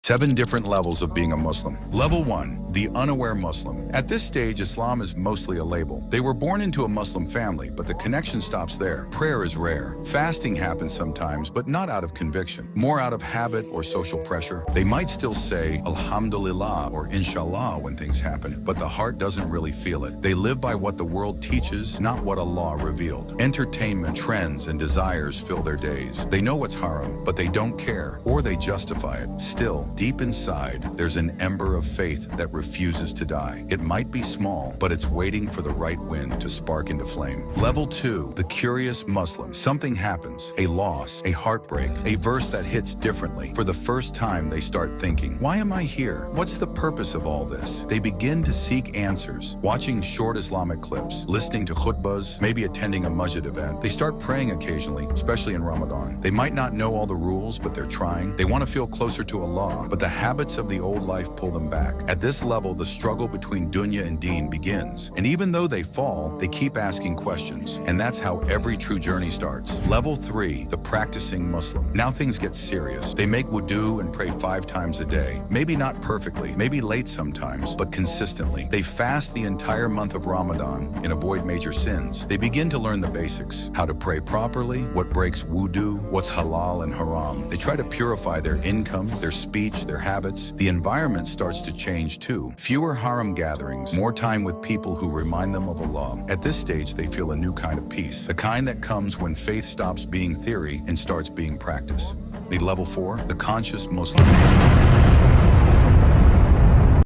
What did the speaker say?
7 different levels of being a Muslim. Level 1, the unaware Muslim. At this stage, Islam is mostly a label. They were born into a Muslim family, but the connection stops there. Prayer is rare. Fasting happens sometimes, but not out of conviction, more out of habit or social pressure. They might still say Alhamdulillah or Inshallah when things happen, but the heart doesn't really feel it. They live by what the world teaches, not what Allah revealed. Entertainment, trends, and desires fill their days. They know what's haram, but they don't care, or they justify it. Still, deep inside, there's an ember of faith that refuses to die. It might be small, but it's waiting for the right wind to spark into flame. Level 2, the curious Muslim. Something happens, a loss, a heartbreak, a verse that hits differently. For the first time, they start thinking, why am I here? What's the purpose of all this? They begin to seek answers, watching short Islamic clips, listening to khutbahs, maybe attending a masjid event. They start praying occasionally, especially in Ramadan. They might not know all the rules, but they're trying. They want to feel closer to Allah, but the habits of the old life pull them back. At this level, the struggle between dunya and deen begins. And even though they fall, they keep asking questions. And that's how every true journey starts. Level 3, the practicing Muslim. Now things get serious. They make wudu and pray 5 times a day. Maybe not perfectly, maybe late sometimes, but consistently. They fast the entire month of Ramadan and avoid major sins. They begin to learn the basics, how to pray properly, what breaks wudu, what's halal and haram. They try to purify their income, their speech, their habits. The environment starts to change too. Fewer haram gatherings, more time with people who remind them of Allah. At this stage, they feel a new kind of peace, the kind that comes when faith stops being theory and starts being practice. Level 4, the conscious Muslim.